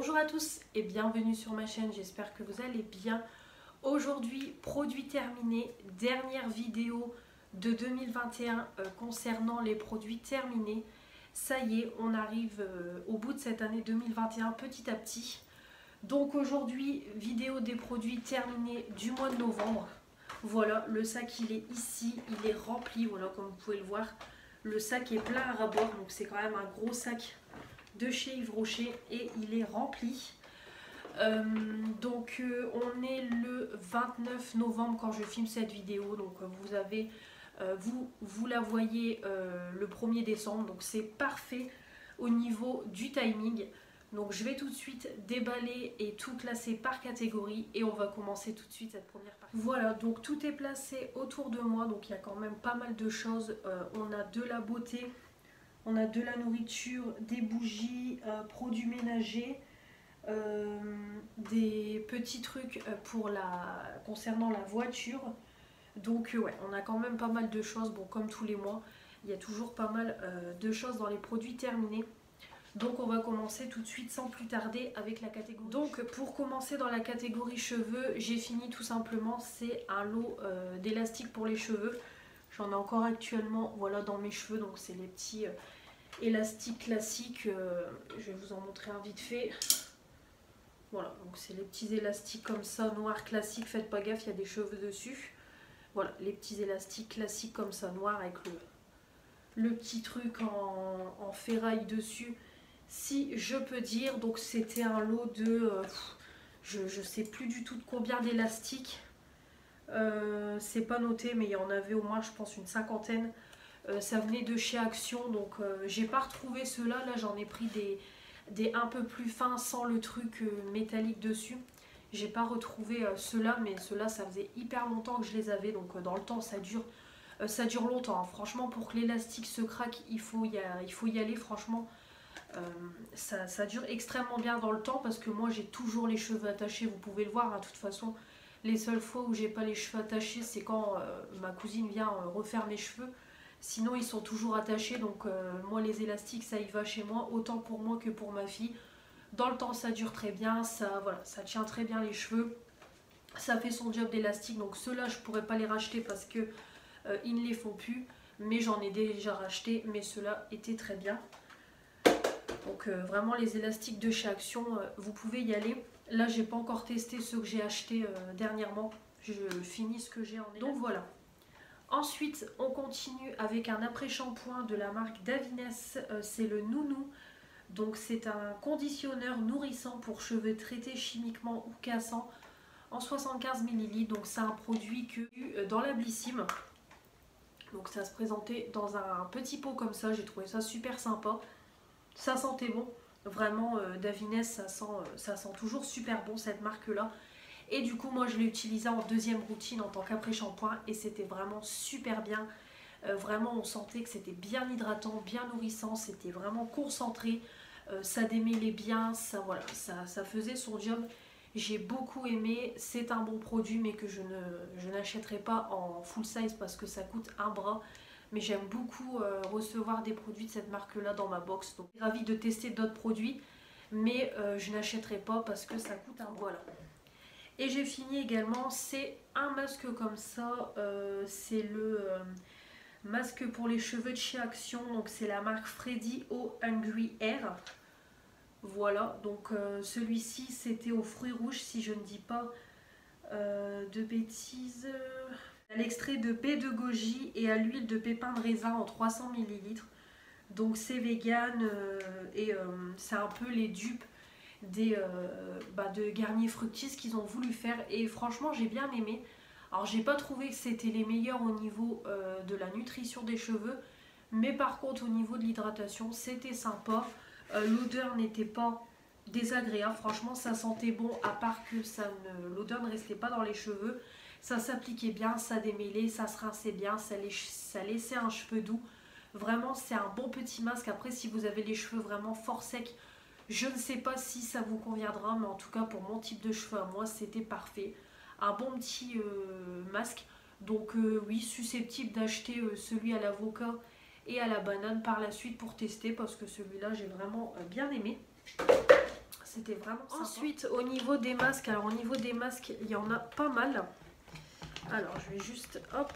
Bonjour à tous et bienvenue sur ma chaîne, j'espère que vous allez bien. Aujourd'hui, produit terminé, dernière vidéo de 2021 concernant les produits terminés. Ça y est, on arrive au bout de cette année 2021 petit à petit. Donc aujourd'hui, vidéo des produits terminés du mois de novembre. Voilà, le sac il est ici, il est rempli, voilà comme vous pouvez le voir. Le sac est plein à ras-bord, donc c'est quand même un gros sac de chez Yves Rocher et il est rempli. On est le 29 novembre quand je filme cette vidéo, donc vous avez vous la voyez le 1er décembre, donc c'est parfait au niveau du timing. Donc je vais tout de suite déballer et tout classer par catégorie et on va commencer tout de suite cette première partie. Voilà, donc tout est placé autour de moi, donc il y a quand même pas mal de choses. On a de la beauté, on a de la nourriture, des bougies, produits ménagers, des petits trucs concernant la voiture. Donc ouais, on a quand même pas mal de choses. Bon, comme tous les mois, il y a toujours pas mal de choses dans les produits terminés. Donc on va commencer tout de suite sans plus tarder avec la catégorie. Donc pour commencer dans la catégorie cheveux, j'ai fini tout simplement, c'est un lot d'élastiques pour les cheveux. J'en ai encore actuellement, voilà, dans mes cheveux, donc c'est les petits élastiques classiques. Je vais vous en montrer un vite fait. Voilà, donc c'est les petits élastiques comme ça, noirs classiques, faites pas gaffe, il y a des cheveux dessus. Voilà, les petits élastiques classiques comme ça, noirs avec le petit truc en ferraille dessus, si je peux dire. Donc c'était un lot de, je sais plus du tout de combien d'élastiques. C'est pas noté, mais il y en avait au moins, je pense, une cinquantaine. Ça venait de chez Action, donc j'ai pas retrouvé ceux-là. Là, j'en ai pris des un peu plus fins sans le truc métallique dessus. J'ai pas retrouvé ceux-là, mais ceux-là, ça faisait hyper longtemps que je les avais, donc dans le temps, ça dure longtemps. Hein. Franchement, pour que l'élastique se craque, il faut y aller. Franchement, ça dure extrêmement bien dans le temps parce que moi, j'ai toujours les cheveux attachés. Vous pouvez le voir, hein, de toute façon. Les seules fois où j'ai pas les cheveux attachés, c'est quand ma cousine vient refaire mes cheveux. Sinon, ils sont toujours attachés. Donc, moi, les élastiques, ça y va chez moi, autant pour moi que pour ma fille. Dans le temps, ça dure très bien. Voilà, ça tient très bien les cheveux. Ça fait son job d'élastique. Donc, ceux-là, je pourrais pas les racheter parce que ils ne les font plus. Mais j'en ai déjà racheté. Mais ceux-là étaient très bien. Donc, vraiment, les élastiques de chez Action, vous pouvez y aller. Là, j'ai pas encore testé ceux que j'ai achetés dernièrement. Je finis ce que j'ai en élastique. Donc voilà. Ensuite, on continue avec un après-shampoing de la marque Davines. C'est le Nounou. Donc c'est un conditionneur nourrissant pour cheveux traités chimiquement ou cassants en 75 ml. Donc c'est un produit que dans la Blissim. Donc ça se présentait dans un petit pot comme ça. J'ai trouvé ça super sympa. Ça sentait bon. Vraiment, Davines, ça sent toujours super bon cette marque-là. Et du coup, moi, je l'ai utilisé en deuxième routine en tant qu'après-shampoing et c'était vraiment super bien. Vraiment, on sentait que c'était bien hydratant, bien nourrissant, c'était vraiment concentré. Ça démêlait bien, voilà, ça faisait son job. J'ai beaucoup aimé. C'est un bon produit, mais que je n'achèterai pas en full size parce que ça coûte un bras. Mais j'aime beaucoup recevoir des produits de cette marque-là dans ma box. Donc, je suis ravie de tester d'autres produits, mais je n'achèterai pas parce que ça coûte un bras. Voilà. Et j'ai fini également, c'est un masque comme ça. C'est le masque pour les cheveux de chez Action. Donc, c'est la marque Freddy au Hungry Hair. Voilà, donc celui-ci, c'était aux fruits rouges, si je ne dis pas de bêtises. À l'extrait de baie de goji et à l'huile de pépins de raisin en 300 ml. Donc c'est vegan et c'est un peu les dupes de Garnier Fructis qu'ils ont voulu faire. Et franchement, j'ai bien aimé. Alors j'ai pas trouvé que c'était les meilleurs au niveau de la nutrition des cheveux. Mais par contre au niveau de l'hydratation, c'était sympa. L'odeur n'était pas désagréable. Franchement, ça sentait bon à part que l'odeur ne restait pas dans les cheveux. Ça s'appliquait bien, ça démêlait, ça se rinçait bien, ça laissait un cheveu doux. Vraiment, c'est un bon petit masque. Après, si vous avez les cheveux vraiment fort secs, je ne sais pas si ça vous conviendra. Mais en tout cas, pour mon type de cheveux à moi, c'était parfait. Un bon petit masque. Donc oui, susceptible d'acheter celui à l'avocat et à la banane par la suite pour tester. Parce que celui-là, j'ai vraiment bien aimé. c'était vraiment sympa. Ensuite, au niveau des masques, alors au niveau des masques, il y en a pas mal. Alors, je vais juste, hop,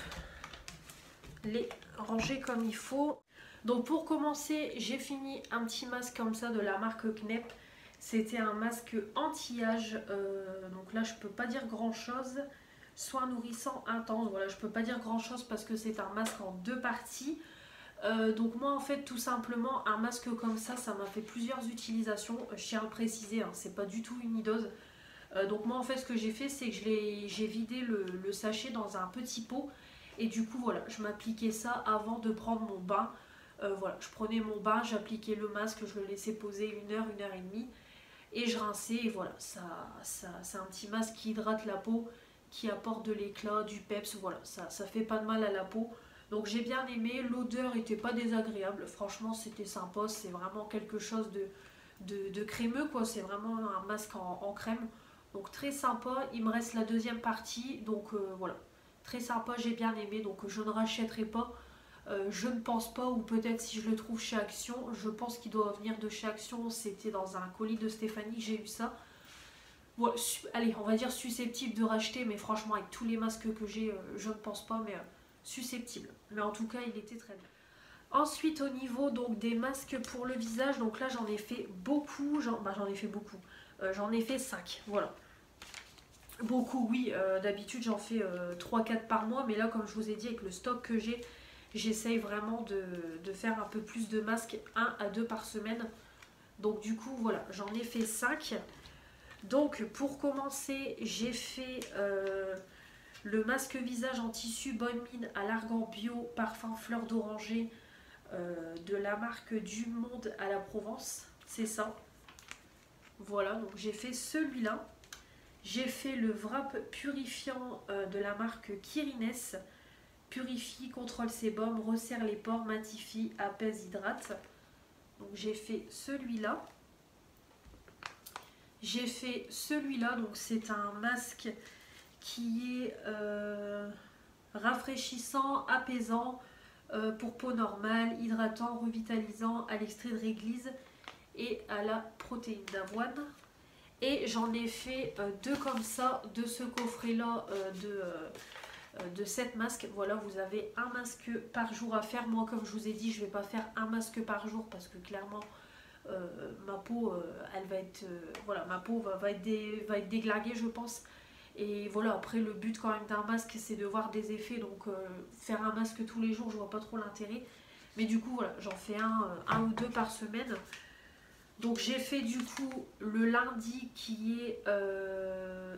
les ranger comme il faut. Donc pour commencer, j'ai fini un petit masque comme ça de la marque Knep. C'était un masque anti-âge, donc là je peux pas dire grand chose. Soin nourrissant intense, voilà, je peux pas dire grand chose parce que c'est un masque en 2 parties. Donc moi en fait tout simplement un masque comme ça m'a fait plusieurs utilisations. Je tiens à le préciser, hein, c'est pas du tout une idose. Donc moi en fait ce que j'ai fait c'est que j'ai vidé le sachet dans un petit pot. Et du coup voilà, je m'appliquais ça avant de prendre mon bain. Voilà, je prenais mon bain, j'appliquais le masque, je le laissais poser 1 heure, 1 heure et demie. Et je rinçais et voilà, c'est un petit masque qui hydrate la peau, qui apporte de l'éclat, du peps, voilà, ça fait pas de mal à la peau. Donc j'ai bien aimé, l'odeur était pas désagréable, franchement c'était sympa, c'est vraiment quelque chose de crémeux quoi, c'est vraiment un masque en crème. Donc très sympa, il me reste la deuxième partie, donc voilà, très sympa, j'ai bien aimé, donc je ne rachèterai pas. Je ne pense pas, ou peut-être si je le trouve chez Action, je pense qu'il doit venir de chez Action, c'était dans un colis de Stéphanie que j'ai eu ça. Bon, allez, on va dire susceptible de racheter, mais franchement avec tous les masques que j'ai, je ne pense pas, mais susceptible. Mais en tout cas, il était très bien. Ensuite, au niveau donc des masques pour le visage, donc là j'en ai fait beaucoup, j'en ai fait beaucoup, j'en ai fait 5, voilà. Beaucoup, oui, d'habitude j'en fais 3-4 par mois, mais là comme je vous ai dit, avec le stock que j'ai, j'essaye vraiment de faire un peu plus de masques, 1 à 2 par semaine. Donc du coup, voilà, j'en ai fait 5. Donc pour commencer, j'ai fait le masque visage en tissu Bonne Mine à l'argan bio, parfum fleur d'oranger, de la marque Du Monde à la Provence. C'est ça. Voilà, donc j'ai fait celui-là. J'ai fait le wrap purifiant de la marque Kirines. Purifie, contrôle sébum, resserre les pores, matifie, apaise, hydrate. Donc j'ai fait celui-là. J'ai fait celui-là, donc c'est un masque qui est rafraîchissant, apaisant, pour peau normale, hydratant, revitalisant, à l'extrait de réglisse et à la protéine d'avoine. Et j'en ai fait 2 comme ça, de ce coffret-là de 7 masques. Voilà, vous avez un masque par jour à faire. Moi, comme je vous ai dit, je ne vais pas faire un masque par jour parce que clairement, ma peau, elle va être, voilà, ma peau va être déglinguée, je pense. Et voilà, après, le but quand même d'un masque, c'est de voir des effets. Donc, faire un masque tous les jours, je vois pas trop l'intérêt. Mais du coup, voilà, j'en fais un ou 2 par semaine. Donc j'ai fait du coup le lundi qui est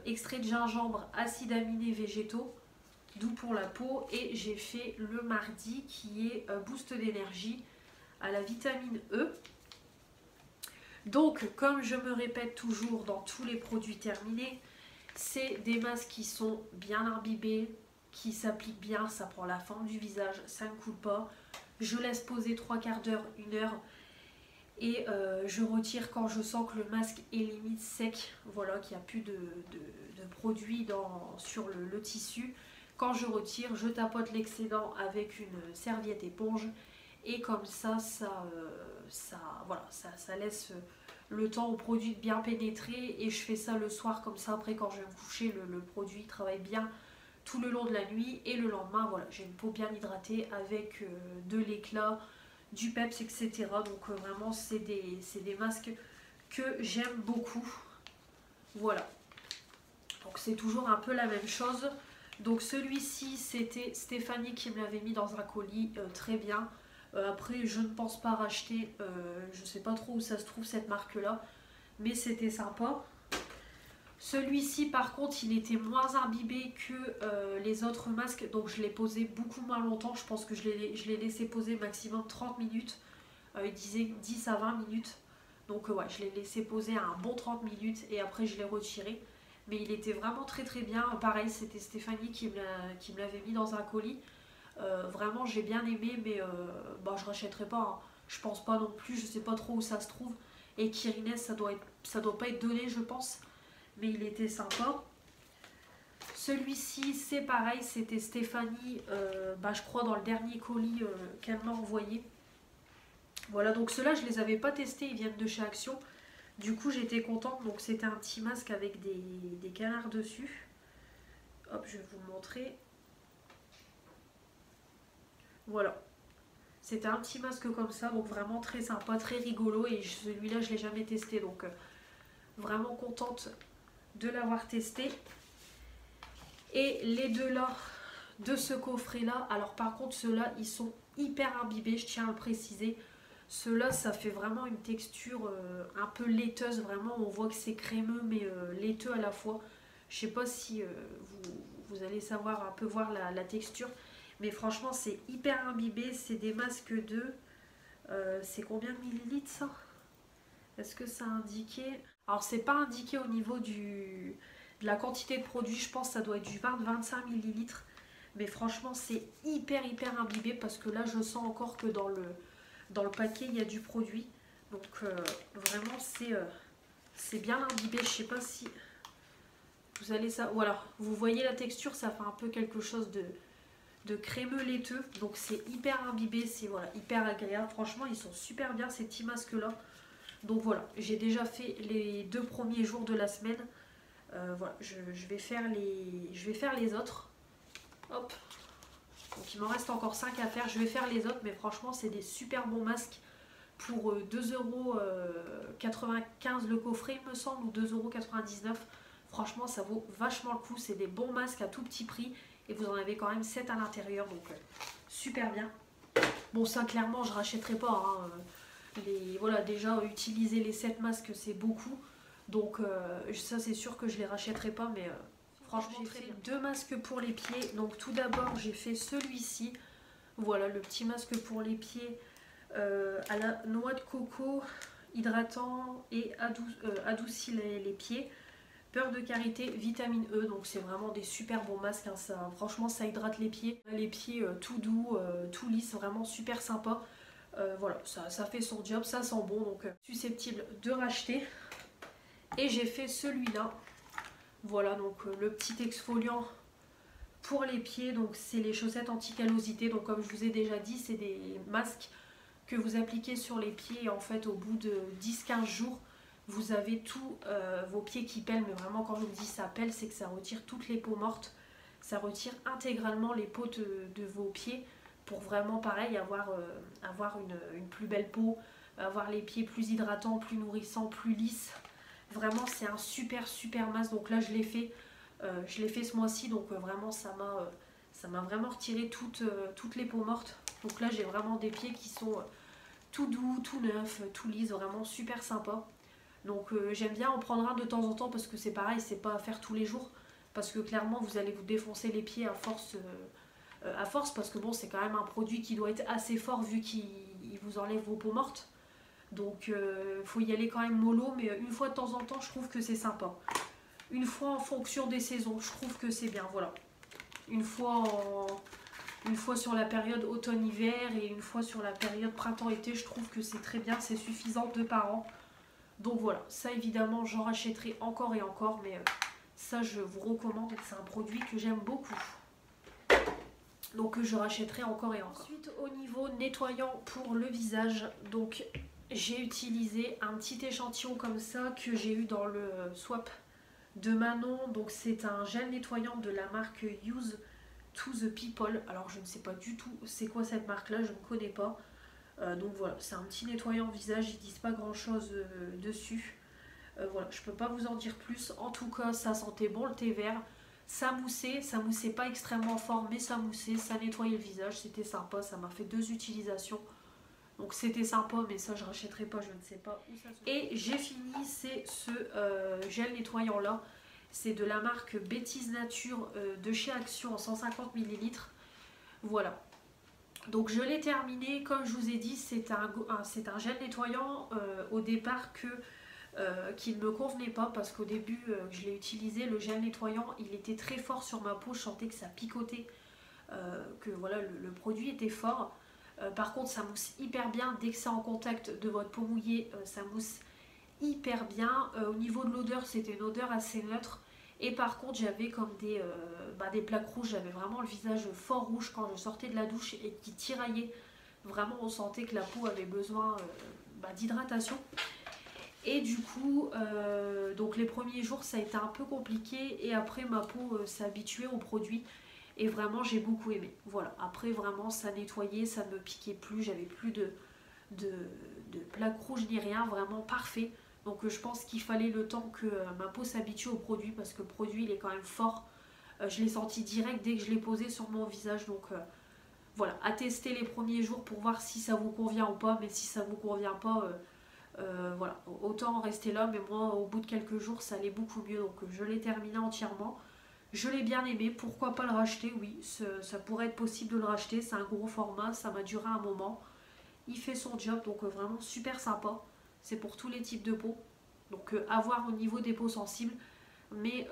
extrait de gingembre, acides aminés végétaux, doux pour la peau. Et j'ai fait le mardi qui est boost d'énergie à la vitamine E. Donc comme je me répète toujours dans tous les produits terminés, c'est des masques qui sont bien imbibés, qui s'appliquent bien, ça prend la forme du visage, ça ne coule pas. Je laisse poser 3/4 d'heure, 1 heure. Et je retire quand je sens que le masque est limite sec, voilà, qu'il n'y a plus de produit sur le tissu. Quand je retire, je tapote l'excédent avec une serviette éponge et comme ça, voilà, ça laisse le temps au produit de bien pénétrer et je fais ça le soir comme ça. Après, quand je vais me coucher, le produit travaille bien tout le long de la nuit et le lendemain, voilà, j'ai une peau bien hydratée avec de l'éclat, du peps, etc. Donc vraiment c'est des masques que j'aime beaucoup. Voilà. Donc c'est toujours un peu la même chose. Donc celui-ci c'était Stéphanie qui me l'avait mis dans un colis, très bien. Après je ne pense pas racheter, je sais pas trop où ça se trouve cette marque là. Mais c'était sympa. Celui-ci par contre il était moins imbibé que les autres masques, donc je l'ai posé beaucoup moins longtemps. Je pense que je l'ai laissé poser maximum 30 minutes, il disait 10 à 20 minutes, donc ouais, je l'ai laissé poser un bon 30 minutes et après je l'ai retiré. Mais il était vraiment très très bien, pareil c'était Stéphanie qui me l'avait mis dans un colis. Vraiment j'ai bien aimé, mais bah, je rachèterai pas, hein. Je pense pas non plus, je sais pas trop où ça se trouve. Et Kirines ça doit pas être donné je pense, mais il était sympa. Celui-ci c'est pareil, c'était Stéphanie, bah, je crois dans le dernier colis qu'elle m'a envoyé. Voilà, donc ceux-là je les avais pas testés, ils viennent de chez Action. Du coup j'étais contente, donc c'était un petit masque avec des canards dessus. Hop, je vais vous le montrer. Voilà. C'était un petit masque comme ça, donc vraiment très sympa, très rigolo. Et celui-là, je ne l'ai jamais testé, donc vraiment contente de l'avoir testé. Et les deux là, de ce coffret-là, alors par contre, ceux-là, ils sont hyper imbibés, je tiens à le préciser. Ceux-là, ça fait vraiment une texture un peu laiteuse, vraiment. On voit que c'est crémeux, mais laiteux à la fois. Je sais pas si vous allez savoir un peu voir la texture. Mais franchement, c'est hyper imbibé. C'est des masques de... c'est combien de millilitres ça? Est-ce que ça a indiqué? Alors, c'est pas indiqué au niveau de la quantité de produit. Je pense que ça doit être du 20-25 millilitres. Mais franchement, c'est hyper imbibé parce que là, je sens encore que dans le paquet, il y a du produit. Donc, vraiment, c'est bien imbibé. Je sais pas si vous allez ça. Voilà, vous voyez la texture, ça fait un peu quelque chose de crémeux laiteux, donc c'est hyper imbibé, c'est voilà, hyper agréable. Franchement, ils sont super bien ces petits masques là. Donc voilà, j'ai déjà fait les 2 premiers jours de la semaine. Voilà, je vais faire les autres. Hop, donc il m'en reste encore 5 à faire. Je vais faire les autres, mais franchement, c'est des super bons masques pour 2,95 € le coffret, il me semble, ou 2,99 €. Franchement, ça vaut vachement le coup. C'est des bons masques à tout petit prix. Et vous en avez quand même 7 à l'intérieur, donc super bien. Bon, ça clairement je rachèterai pas, hein. Voilà, déjà utiliser les 7 masques c'est beaucoup, donc ça c'est sûr que je les rachèterai pas, mais franchement j'ai fait 2 masques pour les pieds. Donc tout d'abord j'ai fait celui-ci, voilà, le petit masque pour les pieds à la noix de coco, hydratant et adoucit les pieds. Beurre de karité, vitamine E, donc c'est vraiment des super bons masques, hein, ça, franchement ça hydrate les pieds tout doux, tout lisse, vraiment super sympa. Voilà, ça fait son job, ça sent bon, donc susceptible de racheter. Et j'ai fait celui-là, voilà, donc le petit exfoliant pour les pieds, donc c'est les chaussettes anti-callosité, donc comme je vous ai déjà dit, c'est des masques que vous appliquez sur les pieds et en fait au bout de 10-15 jours, vous avez tous vos pieds qui pèlent, mais vraiment quand je vous dis ça pèle, c'est que ça retire toutes les peaux mortes, ça retire intégralement les peaux de vos pieds pour vraiment pareil avoir une plus belle peau, avoir les pieds plus hydratants, plus nourrissants, plus lisses. Vraiment c'est un super masque, donc là je l'ai fait ce mois-ci, donc vraiment ça m'a vraiment retiré toutes les peaux mortes. Donc là j'ai vraiment des pieds qui sont tout doux, tout neufs, tout lisses, vraiment super sympa. Donc j'aime bien en prendre un de temps en temps parce que c'est pareil, c'est pas à faire tous les jours. Parce que clairement vous allez vous défoncer les pieds à force parce que bon c'est quand même un produit qui doit être assez fort vu qu'il vous enlève vos peaux mortes. Donc faut y aller quand même mollo, mais une fois de temps en temps je trouve que c'est sympa. Une fois en fonction des saisons, je trouve que c'est bien, voilà. Une fois sur la période automne-hiver et une fois sur la période printemps-été, je trouve que c'est très bien, c'est suffisant 2 par an. Donc voilà, ça évidemment j'en rachèterai encore et encore, mais ça je vous recommande, c'est un produit que j'aime beaucoup. Donc je rachèterai encore et encore. Ensuite au niveau nettoyant pour le visage, donc j'ai utilisé un petit échantillon comme ça que j'ai eu dans le swap de Manon. Donc c'est un gel nettoyant de la marque Use to the People. Alors je ne sais pas du tout c'est quoi cette marque là, je ne connais pas. Donc voilà, c'est un petit nettoyant visage, ils disent pas grand chose dessus. Voilà, je peux pas vous en dire plus. En tout cas, ça sentait bon le thé vert. Ça moussait pas extrêmement fort, mais ça moussait, ça nettoyait le visage, c'était sympa. Ça m'a fait 2 utilisations. Donc c'était sympa, mais ça je rachèterai pas, je ne sais pas où ça se... Et j'ai fini, c'est ce gel nettoyant là. C'est de la marque Bêtise Nature de chez Action en 150 ml. Voilà. Donc je l'ai terminé, comme je vous ai dit, c'est un gel nettoyant au départ qui ne me convenait pas parce qu'au début je l'ai utilisé, le gel nettoyant il était très fort sur ma peau, je sentais que ça picotait, que voilà le produit était fort. Par contre ça mousse hyper bien, dès que c'est en contact de votre peau mouillée, ça mousse hyper bien. Au niveau de l'odeur, c'était une odeur assez neutre. Et par contre j'avais comme des plaques rouges, j'avais vraiment le visage fort rouge quand je sortais de la douche et qui tiraillait. Vraiment on sentait que la peau avait besoin d'hydratation. Et du coup, donc les premiers jours ça a été un peu compliqué et après ma peau s'est habituée au produit et vraiment j'ai beaucoup aimé. Voilà, après vraiment ça nettoyait, ça ne me piquait plus, j'avais plus de, de plaques rouges ni rien, vraiment parfait. Donc je pense qu'il fallait le temps que ma peau s'habitue au produit parce que le produit il est quand même fort. Je l'ai senti direct dès que je l'ai posé sur mon visage. Donc voilà, à tester les premiers jours pour voir si ça vous convient ou pas. Mais si ça vous convient pas, voilà, autant rester là. Mais moi, au bout de quelques jours, ça allait beaucoup mieux. Donc je l'ai terminé entièrement. Je l'ai bien aimé. Pourquoi pas le racheter? Oui, ça pourrait être possible de le racheter. C'est un gros format, ça m'a duré un moment. Il fait son job, donc vraiment super sympa. C'est pour tous les types de peau. Donc à voir au niveau des peaux sensibles. Mais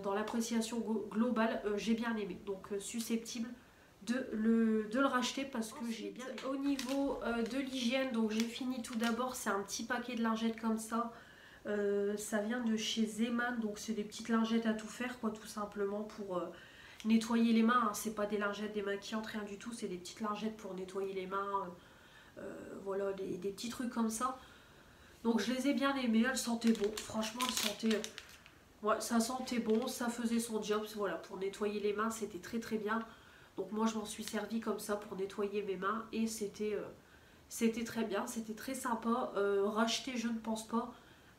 dans l'appréciation globale, j'ai bien aimé. Donc susceptible de le racheter parce que j'ai bien aimé. Au niveau de l'hygiène, donc j'ai fini tout d'abord. C'est un petit paquet de lingettes comme ça. Ça vient de chez Zeman. Donc c'est des petites lingettes à tout faire, quoi, tout simplement pour nettoyer les mains. Hein. C'est pas des lingettes démaquillantes, rien du tout. C'est des petites lingettes pour nettoyer les mains. Voilà, des petits trucs comme ça. Donc je les ai bien aimées, elles sentaient bon. Franchement, elles sentaient... Ouais, ça sentait bon, ça faisait son job. Voilà, pour nettoyer les mains, c'était très très bien. Donc moi, je m'en suis servi comme ça pour nettoyer mes mains. Et c'était très bien, c'était très sympa. Racheter, je ne pense pas.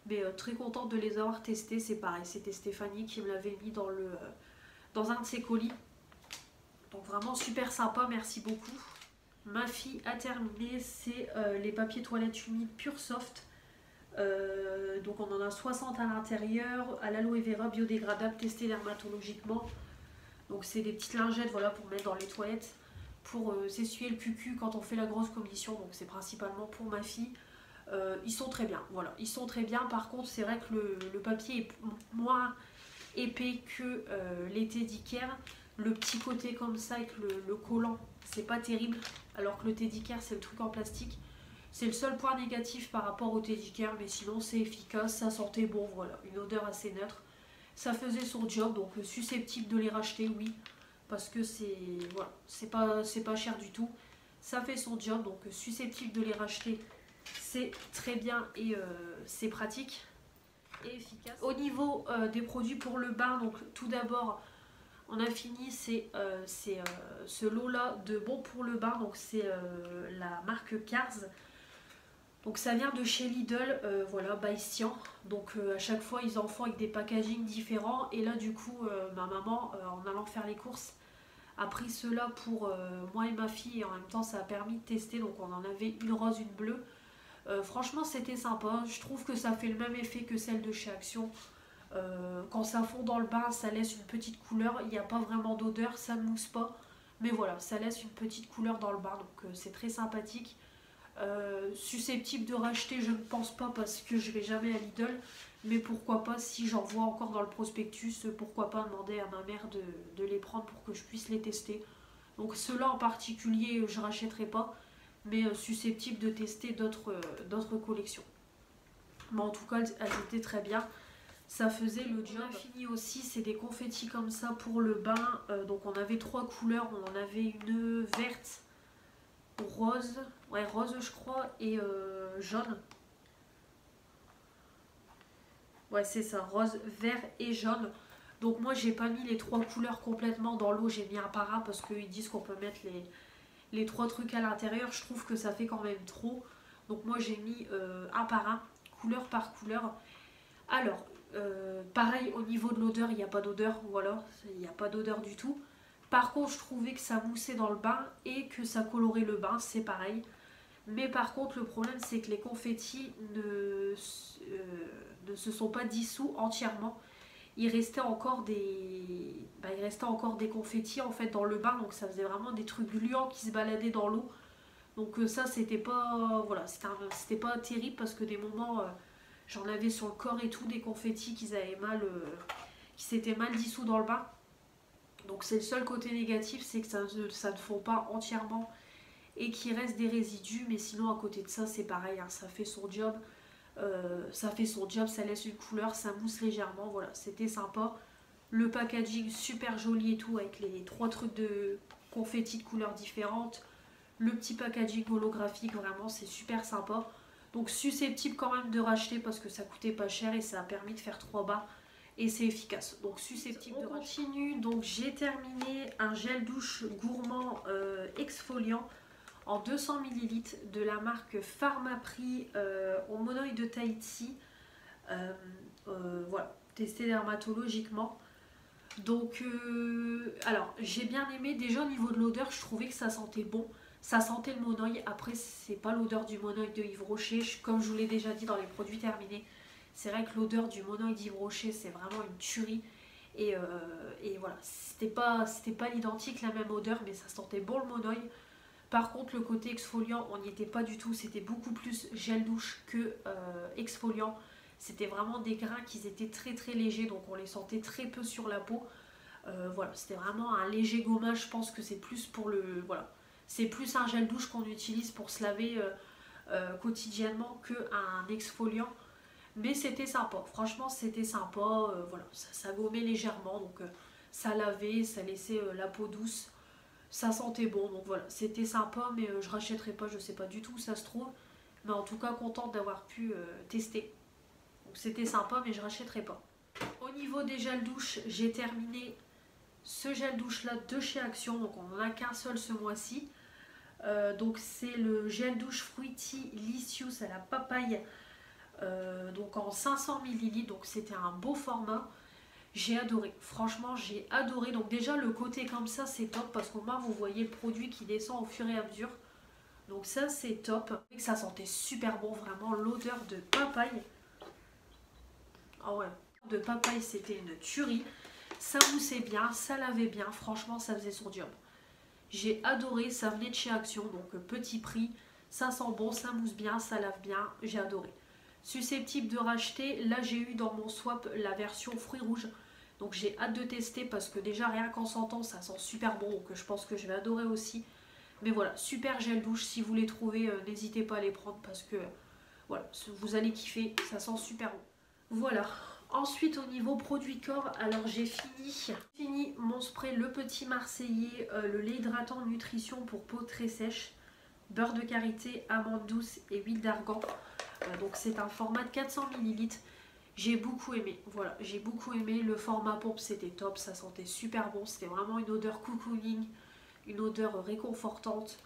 Mais très contente de les avoir testés. C'est pareil, c'était Stéphanie qui me l'avait mis dans un de ses colis. Donc vraiment super sympa, merci beaucoup. Ma fille a terminé, c'est les papiers toilettes humides Pure Soft. Donc on en a 60 à l'intérieur, à l'aloe vera, biodégradable, testé dermatologiquement. Donc c'est des petites lingettes, voilà, pour mettre dans les toilettes, pour s'essuyer le cucu quand on fait la grosse commission. Donc c'est principalement pour ma fille. Ils sont très bien, voilà, ils sont très bien. Par contre c'est vrai que le papier est moins épais que les Teddy Care. Le petit côté comme ça avec le collant, c'est pas terrible. Alors que le Teddy Care c'est le truc en plastique. C'est le seul point négatif par rapport au Teddy Care, mais sinon c'est efficace, ça sentait bon, voilà, une odeur assez neutre. Ça faisait son job, donc susceptible de les racheter, oui, parce que voilà, c'est pas cher du tout. Ça fait son job, donc susceptible de les racheter, c'est très bien et c'est pratique et efficace. Au niveau des produits pour le bain, donc tout d'abord, on a fini, c'est ce lot-là de bons pour le bain, donc c'est la marque Cars. Donc ça vient de chez Lidl, voilà, by Sian. Donc à chaque fois ils en font avec des packagings différents. Et là du coup ma maman, en allant faire les courses, a pris cela pour moi et ma fille. Et en même temps ça a permis de tester. Donc on en avait une rose, une bleue. Franchement c'était sympa. Je trouve que ça fait le même effet que celle de chez Action. Quand ça fond dans le bain, ça laisse une petite couleur. Il n'y a pas vraiment d'odeur, ça ne mousse pas. Mais voilà, ça laisse une petite couleur dans le bain. Donc c'est très sympathique. Susceptible de racheter, je ne pense pas parce que je vais jamais à Lidl, mais pourquoi pas, si j'en vois encore dans le prospectus, pourquoi pas demander à ma mère de les prendre pour que je puisse les tester. Donc ceux-là en particulier je rachèterai pas, mais susceptible de tester d'autres collections. Mais en tout cas elles étaient très bien, ça faisait le job. On a fini aussi, c'est des confettis comme ça pour le bain. Donc on avait 3 couleurs, on en avait une verte, rose, ouais rose je crois, et jaune. Ouais c'est ça, rose, vert et jaune. Donc moi j'ai pas mis les 3 couleurs complètement dans l'eau, j'ai mis un para parce qu'ils disent qu'on peut mettre les 3 trucs à l'intérieur. Je trouve que ça fait quand même trop. Donc moi j'ai mis un para, couleur par couleur. Alors, pareil au niveau de l'odeur, il n'y a pas d'odeur, voilà, il n'y a pas d'odeur du tout. Par contre, je trouvais que ça moussait dans le bain et que ça colorait le bain, c'est pareil. Mais par contre, le problème, c'est que les confettis ne se sont pas dissous entièrement. Il restait encore des confettis en fait dans le bain, donc ça faisait vraiment des trucs gluants qui se baladaient dans l'eau. Donc ça, c'était pas, voilà, c'était pas terrible parce que des moments, j'en avais sur le corps et tout, des confettis qui s'étaient mal dissous dans le bain. Donc c'est le seul côté négatif, c'est que ça ne fond pas entièrement et qu'il reste des résidus. Mais sinon à côté de ça c'est pareil, hein, ça fait son job. Ça laisse une couleur, ça mousse légèrement, voilà, c'était sympa. Le packaging super joli et tout avec les 3 trucs de confettis de couleurs différentes. Le petit packaging holographique, vraiment c'est super sympa. Donc susceptible quand même de racheter parce que ça coûtait pas cher et ça a permis de faire 3 bas. Et c'est efficace, donc susceptible de racheter. On continue, donc j'ai terminé un gel douche gourmand exfoliant en 200 ml de la marque Pharmaprix au monoï de Tahiti. Voilà, testé dermatologiquement. Donc, alors j'ai bien aimé. Déjà au niveau de l'odeur, je trouvais que ça sentait bon. Ça sentait le monoï. Après, c'est pas l'odeur du monoï de Yves Rocher. Comme je vous l'ai déjà dit dans les produits terminés, c'est vrai que l'odeur du monoï d'Yves Rocher, c'est vraiment une tuerie. Et voilà, c'était pas l'identique, la même odeur, mais ça sentait bon le monoï. Par contre, le côté exfoliant, on n'y était pas du tout. C'était beaucoup plus gel douche que exfoliant. C'était vraiment des grains qui étaient très très légers, donc on les sentait très peu sur la peau. Voilà, c'était vraiment un léger gommage. Je pense que c'est plus pour le... Voilà, c'est plus un gel douche qu'on utilise pour se laver quotidiennement qu'un exfoliant. Mais c'était sympa, franchement c'était sympa. Voilà, ça gommait légèrement, donc ça lavait, ça laissait la peau douce. Ça sentait bon, donc voilà, c'était sympa, mais je rachèterai pas, je sais pas du tout où ça se trouve. Mais en tout cas, contente d'avoir pu tester. Donc c'était sympa, mais je rachèterai pas. Au niveau des gels douche, j'ai terminé ce gel douche là de chez Action, donc on n'en a qu'un seul ce mois-ci. Donc c'est le gel douche Fruity Licious à la papaye, donc en 500 ml, donc c'était un beau format. J'ai adoré, franchement j'ai adoré. Donc déjà le côté comme ça c'est top parce qu'au moins vous voyez le produit qui descend au fur et à mesure. Donc ça c'est top. Ça sentait super bon, vraiment l'odeur de papaye. Ah ouais, de papaye c'était une tuerie. Ça moussait bien, ça lavait bien, franchement ça faisait son job. J'ai adoré, ça venait de chez Action, donc petit prix. Ça sent bon, ça mousse bien, ça lave bien, j'ai adoré. Susceptible de racheter, là j'ai eu dans mon swap la version fruits rouges. Donc j'ai hâte de tester parce que déjà rien qu'en sentant ça sent super bon, donc je pense que je vais adorer aussi. Mais voilà, super gel douche, si vous les trouvez, n'hésitez pas à les prendre parce que voilà, vous allez kiffer, ça sent super bon. Voilà, ensuite au niveau produit corps, alors j'ai fini mon spray Le Petit Marseillais, le lait hydratant nutrition pour peau très sèche, beurre de karité, amande douce et huile d'argan. Donc c'est un format de 400 ml. J'ai beaucoup aimé, voilà, j'ai beaucoup aimé. Le format pompe c'était top, ça sentait super bon. C'était vraiment une odeur cocooning, une odeur réconfortante.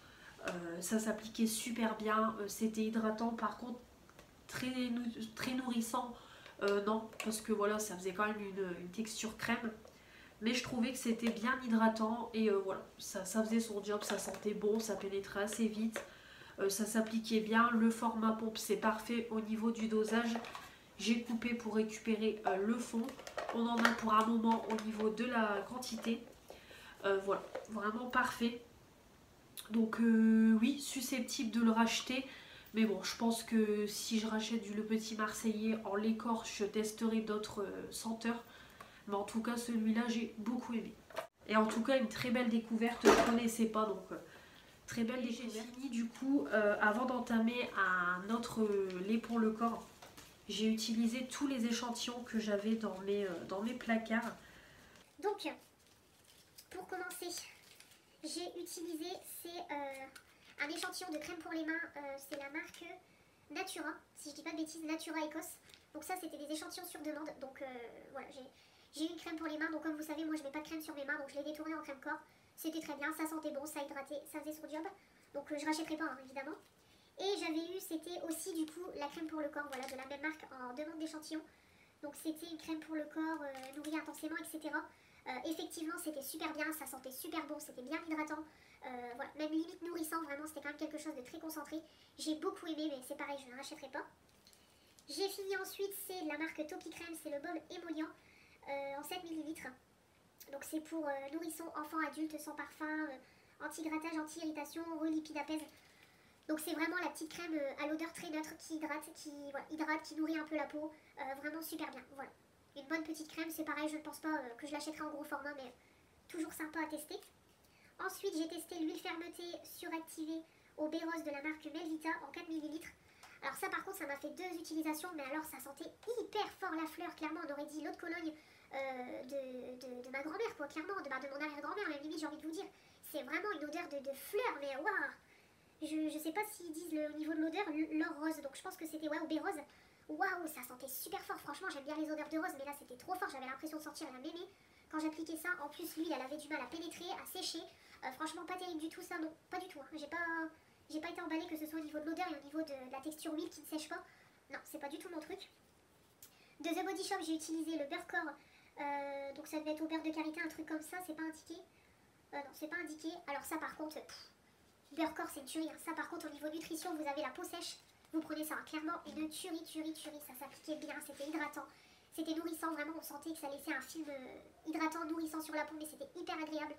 Ça s'appliquait super bien, c'était hydratant. Par contre, très nourrissant, non, parce que voilà, ça faisait quand même une texture crème. Mais je trouvais que c'était bien hydratant et voilà, ça faisait son job, ça sentait bon, ça pénétrait assez vite. Ça s'appliquait bien, le format pompe c'est parfait au niveau du dosage. J'ai coupé pour récupérer le fond. On en a pour un moment au niveau de la quantité. Voilà, vraiment parfait. Donc oui, susceptible de le racheter. Mais bon, je pense que si je rachète Le Petit Marseillais en l'écorce, je testerai d'autres senteurs. Mais en tout cas, celui-là, j'ai beaucoup aimé. Et en tout cas, une très belle découverte. Je ne connaissais pas, donc... Très belle découverte. J'ai fini du coup, avant d'entamer un autre lait pour le corps, j'ai utilisé tous les échantillons que j'avais dans mes placards. Donc, pour commencer, j'ai utilisé un échantillon de crème pour les mains, c'est la marque Natura, si je dis pas de bêtises, Natura Ecos. Donc ça c'était des échantillons sur demande, donc voilà, j'ai une crème pour les mains, donc comme vous savez moi je mets pas de crème sur mes mains, donc je l'ai détournée en crème corps. C'était très bien, ça sentait bon, ça hydratait, ça faisait son job. Donc je rachèterai pas hein, évidemment. Et j'avais eu, c'était aussi du coup la crème pour le corps, voilà, de la même marque en demande d'échantillon. Donc c'était une crème pour le corps, nourrie intensément, etc. Effectivement c'était super bien, ça sentait super bon, c'était bien hydratant. Voilà, même limite nourrissant, vraiment c'était quand même quelque chose de très concentré. J'ai beaucoup aimé, mais c'est pareil, je ne rachèterai pas. J'ai fini ensuite, c'est de la marque Toki Crème, c'est le baume émollient en 7 ml. Donc c'est pour nourrissons, enfants, adultes, sans parfum, anti-grattage, anti-irritation, relipide apaise. Donc c'est vraiment la petite crème à l'odeur très neutre qui hydrate, qui nourrit un peu la peau. Vraiment super bien, voilà. Une bonne petite crème, c'est pareil, je ne pense pas que je l'achèterai en gros format, mais toujours sympa à tester. Ensuite j'ai testé l'huile fermeté suractivée au baies rose de la marque Melvita en 4 ml. Alors ça par contre ça m'a fait 2 utilisations, mais alors ça sentait hyper fort la fleur, clairement on aurait dit l'eau de Cologne de ma grand-mère quoi, clairement, de mon arrière-grand-mère, même limite j'ai envie de vous dire. C'est vraiment une odeur de fleur, mais waouh, Je sais pas s'ils disent au niveau de l'odeur l'or rose, donc je pense que c'était ouais, au baie rose. Waouh, ça sentait super fort, franchement j'aime bien les odeurs de rose, mais là c'était trop fort, j'avais l'impression de sentir la mémé quand j'appliquais ça. En plus l'huile elle avait du mal à pénétrer, à sécher, franchement pas terrible du tout ça, non, pas du tout, hein. J'ai pas été emballée que ce soit au niveau de l'odeur et au niveau de la texture huile qui ne sèche pas, non c'est pas du tout mon truc. De The Body Shop j'ai utilisé le beurre corps, donc ça devait être au beurre de karité, un truc comme ça, c'est pas indiqué, non c'est pas indiqué, alors ça par contre, beurre corps c'est une tuerie, hein. Ça par contre au niveau nutrition vous avez la peau sèche, vous prenez ça, hein. Clairement une tuerie, ça s'appliquait bien, c'était hydratant, c'était nourrissant, vraiment on sentait que ça laissait un film hydratant, nourrissant sur la peau, mais c'était hyper agréable.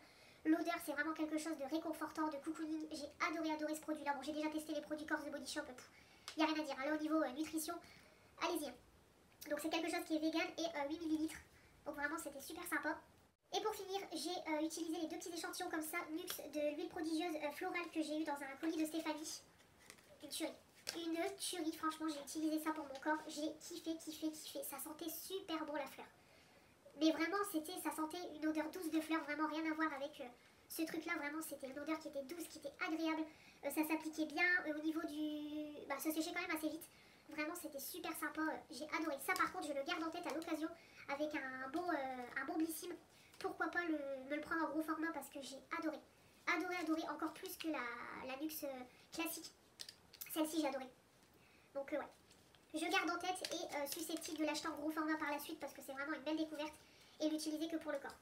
L'odeur c'est vraiment quelque chose de réconfortant, de cocooning, j'ai adoré ce produit là. Bon j'ai déjà testé les produits corps de Body Shop, y a rien à dire, hein. Là au niveau nutrition, allez-y, hein. Donc c'est quelque chose qui est vegan et 8 ml, donc vraiment c'était super sympa. Et pour finir, j'ai utilisé les deux petits échantillons comme ça, Nux de l'huile prodigieuse florale que j'ai eu dans un colis de Stéphanie. Une tuerie, franchement j'ai utilisé ça pour mon corps, j'ai kiffé, ça sentait super bon la fleur. Mais vraiment ça sentait une odeur douce de fleur, vraiment rien à voir avec ce truc là, vraiment c'était une odeur qui était douce, qui était agréable, ça s'appliquait bien au niveau du... Bah ça séchait quand même assez vite, vraiment c'était super sympa, j'ai adoré. Ça par contre je le garde en tête à l'occasion avec un bon blissime. Pourquoi pas me le prendre en gros format parce que j'ai adoré, encore plus que la Nux classique. Celle-ci j'ai adoré. Donc ouais, je garde en tête et susceptible de l'acheter en gros format par la suite parce que c'est vraiment une belle découverte et l'utiliser que pour le corps.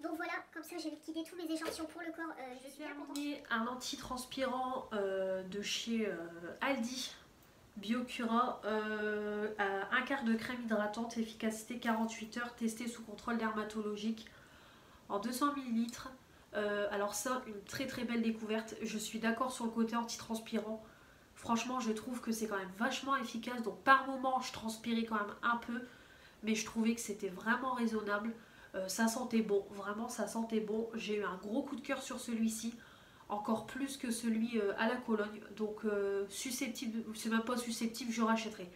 Donc voilà, comme ça j'ai liquidé tous mes échantillons pour le corps. Je suis bien contente. Un anti-transpirant de chez Aldi Biocura, un quart de crème hydratante, efficacité 48 heures, testé sous contrôle dermatologique en 200 ml. Alors ça, une très très belle découverte. Je suis d'accord sur le côté anti-transpirant. Franchement, je trouve que c'est quand même vachement efficace. Donc par moment, je transpirais quand même un peu, mais je trouvais que c'était vraiment raisonnable. Ça sentait bon, vraiment ça sentait bon. J'ai eu un gros coup de cœur sur celui-ci, encore plus que celui à la Cologne. Donc susceptible, c'est même pas susceptible, je rachèterai.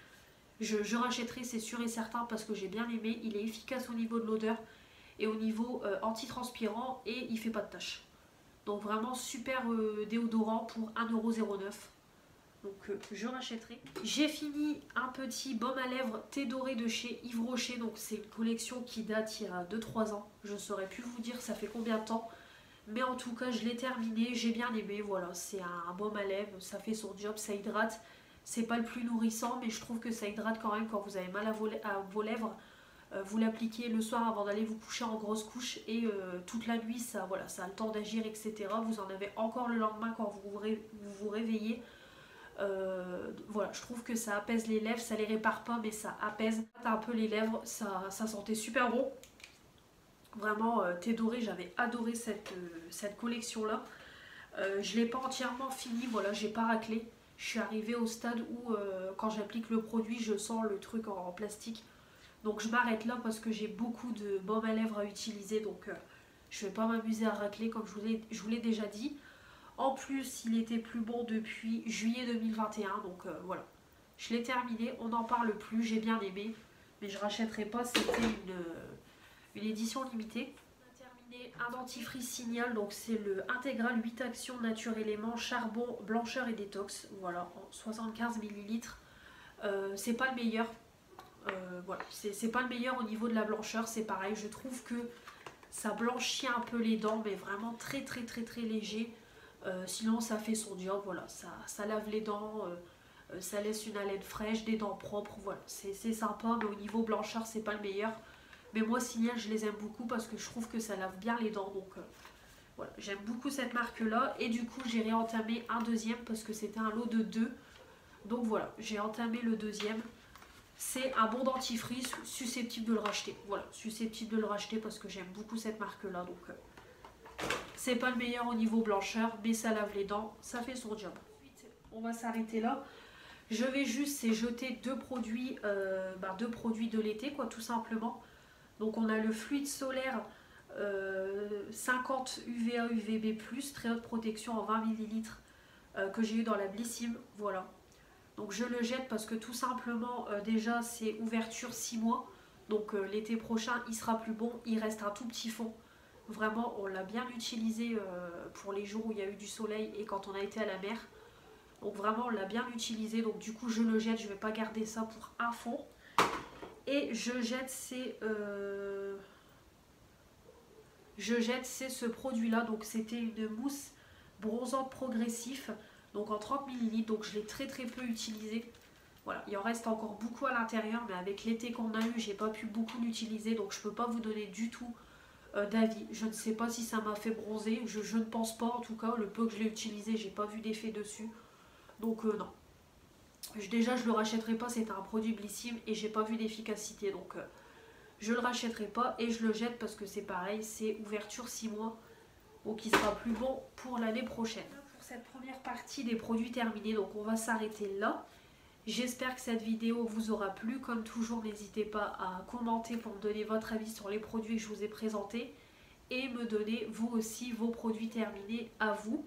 Je rachèterai, c'est sûr et certain, parce que j'ai bien aimé. Il est efficace au niveau de l'odeur et au niveau anti-transpirant et il fait pas de taches. Donc vraiment super déodorant pour 1,09€. Donc je rachèterai. J'ai fini un petit baume à lèvres thé doré de chez Yves Rocher. Donc c'est une collection qui date il y a 2-3 ans. Je ne saurais plus vous dire ça fait combien de temps. Mais en tout cas je l'ai terminé, j'ai bien aimé. Voilà, c'est un baume à lèvres, ça fait son job, ça hydrate. C'est pas le plus nourrissant, mais je trouve que ça hydrate quand même quand vous avez mal à vos lèvres. Vous l'appliquez le soir avant d'aller vous coucher en grosse couche et toute la nuit ça, voilà, ça a le temps d'agir, etc. Vous en avez encore le lendemain quand vous vous réveillez. Voilà, je trouve que ça apaise les lèvres, ça les répare pas mais ça apaise un peu les lèvres, ça sentait super bon. Vraiment thé doré, j'avais adoré cette collection là. Je l'ai pas entièrement fini, voilà, j'ai pas raclé. Je suis arrivée au stade où quand j'applique le produit je sens le truc en plastique. Donc je m'arrête là parce que j'ai beaucoup de baume à lèvres à utiliser, donc je vais pas m'amuser à racler comme je vous l'ai déjà dit. En plus il était plus bon depuis juillet 2021, donc voilà. Je l'ai terminé, on n'en parle plus, j'ai bien aimé, mais je rachèterai pas, c'était une édition limitée. On a terminé un dentifrice Signal, donc c'est le intégral 8 actions nature éléments, charbon, blancheur et détox, voilà, en 75 ml. C'est pas le meilleur. Voilà, c'est pas le meilleur au niveau de la blancheur, c'est pareil, je trouve que ça blanchit un peu les dents, mais vraiment très léger. Sinon ça fait son job, voilà, ça lave les dents, ça laisse une haleine fraîche, des dents propres, voilà, c'est sympa, mais au niveau blancheur c'est pas le meilleur. Mais moi Signal je les aime beaucoup parce que je trouve que ça lave bien les dents, donc voilà, j'aime beaucoup cette marque là. Et du coup j'ai réentamé un deuxième parce que c'était un lot de 2, donc voilà, j'ai entamé le deuxième. C'est un bon dentifrice, susceptible de le racheter. Voilà, susceptible de le racheter parce que j'aime beaucoup cette marque-là. Donc, c'est pas le meilleur au niveau blancheur, mais ça lave les dents, ça fait son job. Ensuite, on va s'arrêter là. Je vais juste jeter deux produits de l'été, quoi, tout simplement. Donc, on a le fluide solaire 50 UVA UVB+, très haute protection en 20 ml que j'ai eu dans la Blissim. Voilà. Donc je le jette parce que tout simplement déjà c'est ouverture 6 mois. Donc l'été prochain il sera plus bon, il reste un tout petit fond. Vraiment on l'a bien utilisé pour les jours où il y a eu du soleil et quand on a été à la mer. Donc vraiment on l'a bien utilisé, donc du coup je le jette, je ne vais pas garder ça pour un fond. Et je jette ce produit là, donc c'était une mousse bronzante progressif, donc en 30 ml, donc je l'ai très peu utilisé. Voilà, il en reste encore beaucoup à l'intérieur, mais avec l'été qu'on a eu, j'ai pas pu beaucoup l'utiliser, donc je peux pas vous donner du tout d'avis. Je ne sais pas si ça m'a fait bronzer, je ne pense pas en tout cas, le peu que je l'ai utilisé, j'ai pas vu d'effet dessus. Donc non. Déjà je le rachèterai pas, c'est un produit Blissim et j'ai pas vu d'efficacité, donc je le rachèterai pas et je le jette parce que c'est pareil, c'est ouverture 6 mois, donc il sera plus bon pour l'année prochaine. Pour cette première partie des produits terminés, donc on va s'arrêter là. J'espère que cette vidéo vous aura plu. Comme toujours, n'hésitez pas à commenter pour me donner votre avis sur les produits que je vous ai présentés et me donner vous aussi vos produits terminés à vous.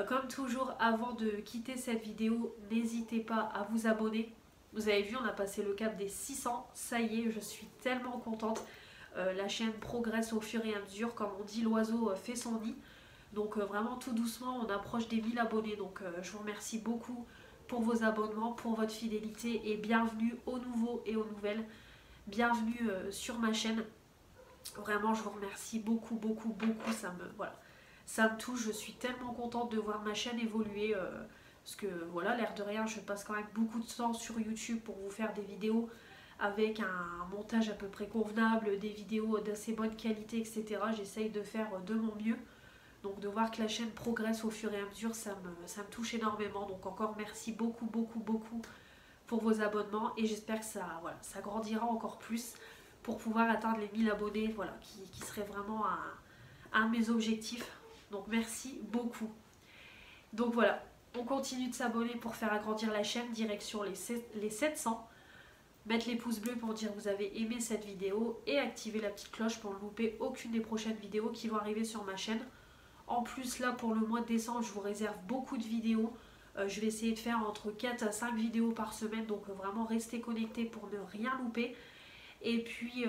Comme toujours, avant de quitter cette vidéo, n'hésitez pas à vous abonner. Vous avez vu, on a passé le cap des 600, ça y est, je suis tellement contente. La chaîne progresse au fur et à mesure, comme on dit, l'oiseau fait son nid. Donc vraiment tout doucement, on approche des 1000 abonnés. Donc je vous remercie beaucoup pour vos abonnements, pour votre fidélité et bienvenue aux nouveaux et aux nouvelles. Bienvenue sur ma chaîne. Vraiment, je vous remercie beaucoup, ça me touche. Je suis tellement contente de voir ma chaîne évoluer. Parce que voilà, l'air de rien, je passe quand même beaucoup de temps sur YouTube pour vous faire des vidéos avec un montage à peu près convenable, des vidéos d'assez bonne qualité, etc. J'essaye de faire de mon mieux. Donc de voir que la chaîne progresse au fur et à mesure, ça me touche énormément. Donc encore merci beaucoup pour vos abonnements. Et j'espère que ça grandira encore plus pour pouvoir atteindre les 1000 abonnés, voilà, qui serait vraiment un de mes objectifs. Donc merci beaucoup. Donc voilà, on continue de s'abonner pour faire agrandir la chaîne, direction les 700. Mettre les pouces bleus pour dire que vous avez aimé cette vidéo et activer la petite cloche pour ne louper aucune des prochaines vidéos qui vont arriver sur ma chaîne. En plus là pour le mois de décembre je vous réserve beaucoup de vidéos. Je vais essayer de faire entre 4 à 5 vidéos par semaine, donc vraiment restez connectés pour ne rien louper. Et puis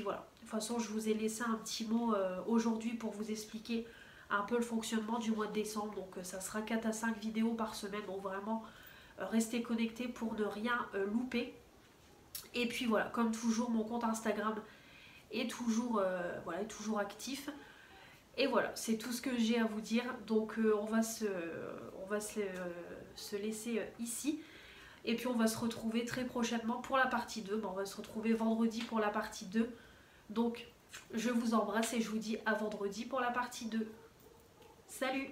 voilà, de toute façon je vous ai laissé un petit mot aujourd'hui pour vous expliquer un peu le fonctionnement du mois de décembre. Donc ça sera 4 à 5 vidéos par semaine, donc vraiment restez connectés pour ne rien louper. Et puis voilà, comme toujours mon compte Instagram est toujours actif. Et voilà, c'est tout ce que j'ai à vous dire. Donc on va se laisser ici. Et puis on va se retrouver très prochainement pour la partie 2. Bon, on va se retrouver vendredi pour la partie 2. Donc je vous embrasse et je vous dis à vendredi pour la partie 2. Salut!